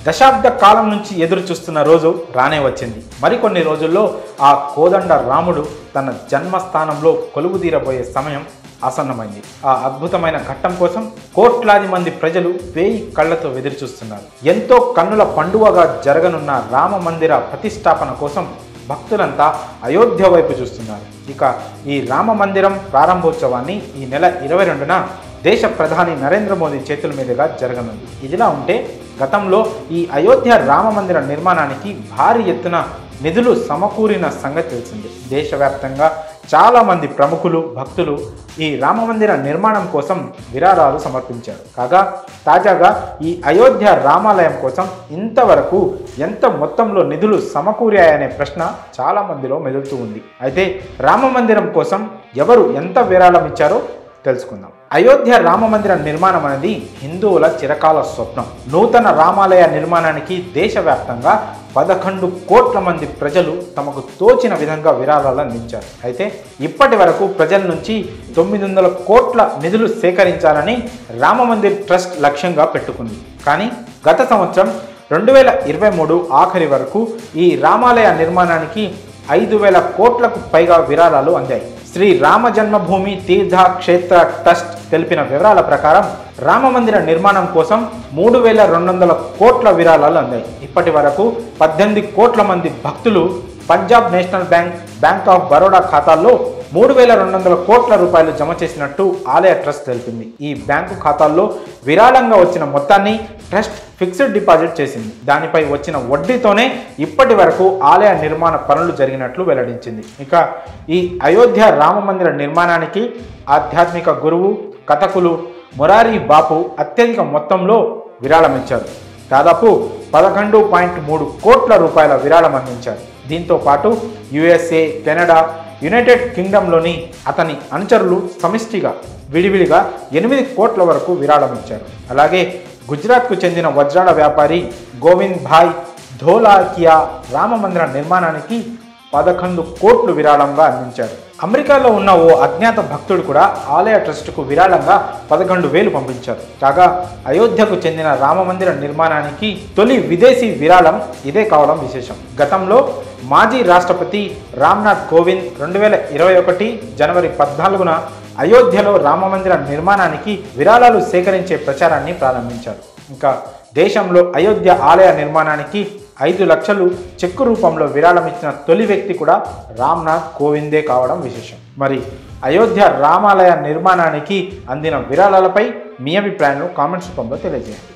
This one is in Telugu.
దశాబ్ద కాలం నుంచి ఎదురు చూస్తున్న రోజు రానే వచ్చింది. మరికొన్ని రోజుల్లో ఆ కోదండ రాముడు తన జన్మస్థానంలో కొలువుదీరబోయే సమయం ఆసన్నమైంది. ఆ అద్భుతమైన ఘట్టం కోసం కోట్లాది మంది ప్రజలు వేయి కళ్లతో ఎదురుచూస్తున్నారు. ఎంతో కన్నుల పండువగా జరగనున్న రామ మందిర ప్రతిష్టాపన కోసం భక్తులంతా అయోధ్య వైపు చూస్తున్నారు. ఇక ఈ రామ మందిరం ప్రారంభోత్సవాన్ని ఈ నెల 22న దేశ ప్రధాని నరేంద్ర మోదీ చేతుల మీదుగా జరగనుంది. ఇదిలా ఉంటే గతంలో ఈ అయోధ్య రామ మందిర నిర్మాణానికి భారీ ఎత్తున నిధులు సమకూరిన సంగతి తెలిసింది. దేశవ్యాప్తంగా చాలామంది ప్రముఖులు భక్తులు ఈ రామ మందిర నిర్మాణం కోసం విరాళాలు సమర్పించారు. కాగా తాజాగా ఈ అయోధ్య రామాలయం కోసం ఇంతవరకు ఎంత మొత్తంలో నిధులు సమకూరాయనే ప్రశ్న చాలా మందిలో మెదులుతూ ఉంది. అయితే రామ మందిరం కోసం ఎవరు ఎంత విరాళం ఇచ్చారో తెలుసుకుందాం. అయోధ్య రామ మందిర నిర్మాణం అనేది హిందువుల చిరకాల స్వప్నం. నూతన రామాలయ నిర్మాణానికి దేశవ్యాప్తంగా 11 కోట్ల మంది ప్రజలు తమకు తోచిన విధంగా విరాళాలు అందించారు. అయితే ఇప్పటి వరకు ప్రజల నుంచి 900 కోట్ల నిధులు సేకరించాలని రామ మందిర్ ట్రస్ట్ లక్ష్యంగా పెట్టుకుంది. కానీ గత సంవత్సరం 2023 ఆఖరి వరకు ఈ రామాలయ నిర్మాణానికి 5,000 కోట్లకు పైగా విరాళాలు అందాయి. శ్రీ రామ జన్మభూమి తీర్థ క్షేత్ర ట్రస్ట్ తెలిపిన వివరాల ప్రకారం రామ మందిర నిర్మాణం కోసం 3,200 కోట్ల విరాళాలు అందాయి. ఇప్పటి వరకు 18 కోట్ల మంది భక్తులు Punjab national bank, bank of Baroda ఖాతాల్లో 3,200 కోట్ల రూపాయలు జమ చేసినట్టు ఆలయ ట్రస్ట్ తెలిపింది. ఈ బ్యాంకు ఖాతాల్లో విరాళంగా వచ్చిన మొత్తాన్ని ట్రస్ట్ ఫిక్స్డ్ డిపాజిట్ చేసింది. దానిపై వచ్చిన వడ్డీతోనే ఇప్పటి వరకు ఆలయ నిర్మాణ పనులు జరిగినట్లు వెల్లడించింది. ఇక ఈ అయోధ్య రామ మందిర నిర్మాణానికి ఆధ్యాత్మిక గురువు కథకులు మురారి బాపు అత్యధిక మొత్తంలో విరాళం ఇచ్చారు. దాదాపు 11.3 కోట్ల రూపాయల విరాళం అందించారు. దీంతో పాటు USA, కెనడా, యునైటెడ్ కింగ్డమ్లోని అతని అనుచరులు సమిష్టిగా విడివిడిగా 8 కోట్ల వరకు విరాళం ఇచ్చారు. అలాగే గుజరాత్కు చెందిన వజ్రాల వ్యాపారి గోవింద్ భాయ్ ధోలాకియా రామ మందిర నిర్మాణానికి 11 కోట్లు విరాళంగా అందించారు. అమెరికాలో ఉన్న ఓ అజ్ఞాత భక్తుడు కూడా ఆలయ ట్రస్టుకు విరాళంగా 11,000 పంపించారు. కాగా అయోధ్యకు చెందిన రామ మందిర నిర్మాణానికి తొలి విదేశీ విరాళం ఇదే కావడం విశేషం. గతంలో మాజీ రాష్ట్రపతి రామ్నాథ్ కోవింద్ 2021 జనవరి 14న అయోధ్యలో రామ మందిర నిర్మాణానికి విరాళాలు సేకరించే ప్రచారాన్ని ప్రారంభించారు. ఇంకా దేశంలో అయోధ్య ఆలయ నిర్మాణానికి 5 లక్షలు చెక్కు రూపంలో విరాళం ఇచ్చిన తొలి వ్యక్తి కూడా రామ్నాథ్ కోవిందే కావడం విశేషం. మరి అయోధ్య రామాలయ నిర్మాణానికి అందిన విరాళాలపై మీ అభిప్రాయాలను కామెంట్స్ రూపంలో తెలియజేయండి.